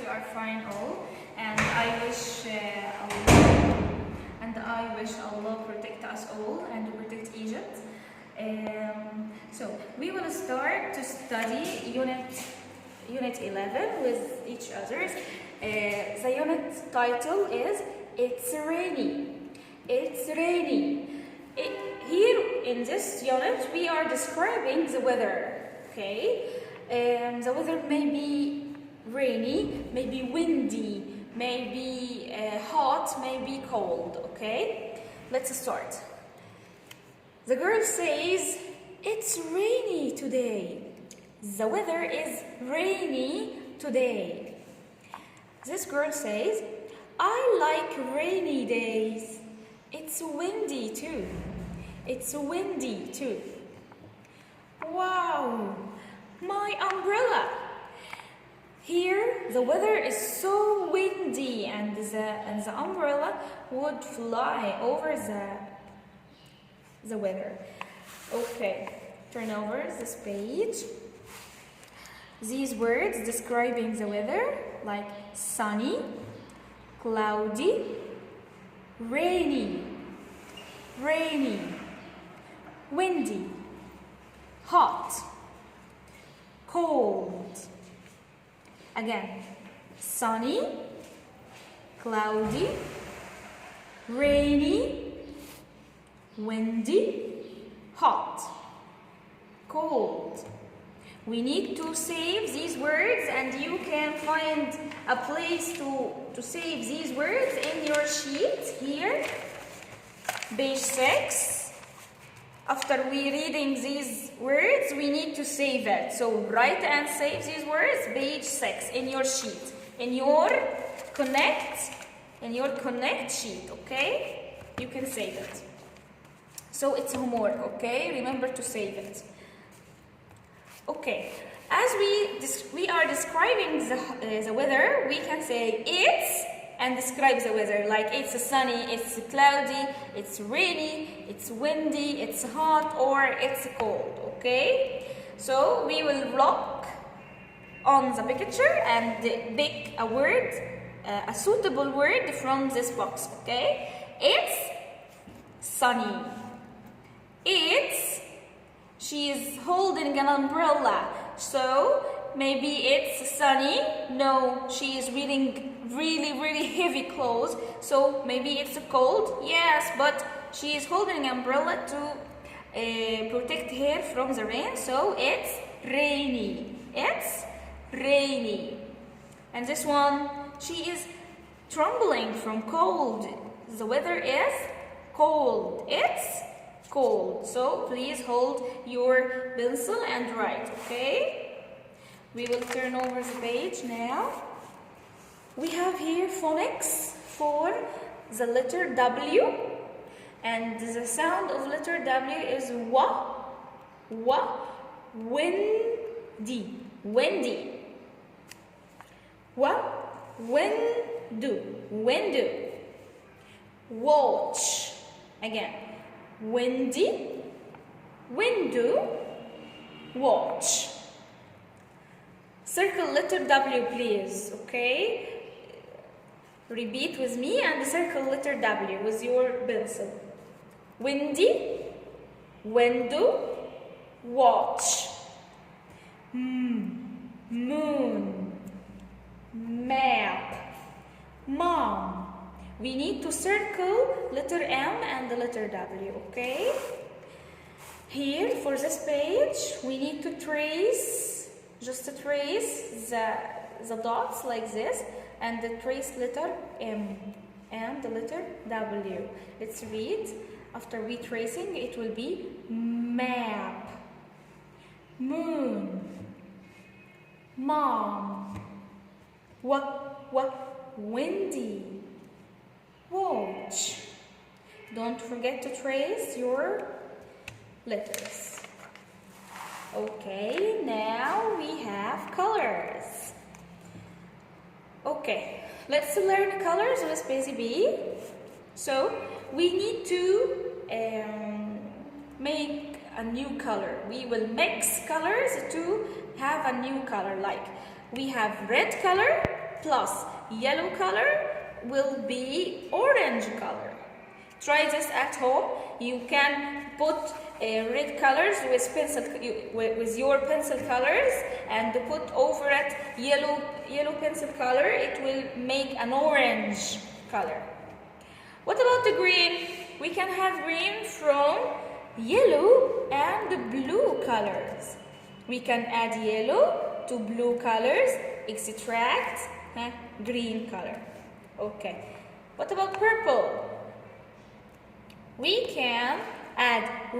you are fine all, and I wish Allah protect us all and protect Egypt. So we will start to study Unit 11 with each other. The unit title is It's Rainy. It's rainy. Here in this unit we are describing the weather. Okay, the weather may be rainy, maybe windy, maybe hot, maybe cold. Okay, let's start. The girl says, it's rainy today. The weather is rainy today. This girl says, I like rainy days. It's windy too. It's windy too. Wow, my umbrella. Here the weather is so windy and the umbrella would fly over the weather. Okay, turn over this page. These words describing the weather like sunny, cloudy, rainy, rainy, windy, hot, cold. Again, sunny, cloudy, rainy, windy, hot, cold. We need to save these words, and you can find a place to save these words in your sheet here, page 6. After we reading these words, we need to save it. So write and save these words, page 6 in your sheet, in your connect sheet. Okay, you can save it. So it's homework. Okay, remember to save it. Okay, as we are describing the weather, we can say it's and describe the weather like it's sunny, it's cloudy, it's rainy, it's windy, it's hot, or it's cold. Okay, so we will look on the picture and pick a word, a suitable word from this box. Okay, it's sunny. She is holding an umbrella, so maybe it's sunny. No, she is wearing really heavy clothes, so maybe it's cold. Yes, but she is holding an umbrella to protect her from the rain, so it's rainy. It's rainy. And this one, she is trembling from cold. The weather is cold. It's cold. So please hold your pencil and write. Okay, we will turn over the page now. We have here phonics for the letter W, and the sound of letter W is wa, windy, windy, wa, windu, watch. Again, windy, window, watch. Circle letter W, please. Okay, repeat with me and circle letter W with your pencil. Windy, window, watch. Moon, map, mom. We need to circle letter M and the letter W, okay? Here, for this page, we need to trace, just to trace the dots like this, and the trace letter M and the letter W. Let's read. After we tracing, it will be map, moon, mom, windy, watch. Don't forget to trace your letters. Okay, now we have colors. Okay, let's learn colors with Busy Bee. So we need to make a new color. We will mix colors to have a new color. Like we have red color, plus yellow color will be orange color. Try this at home. You can put red colors with your pencil colors and put over it yellow pencil color. It will make an orange color. What about the green? We can have green from yellow and blue colors. We can add yellow to blue colors, extract green color. Okay. What about purple? We can add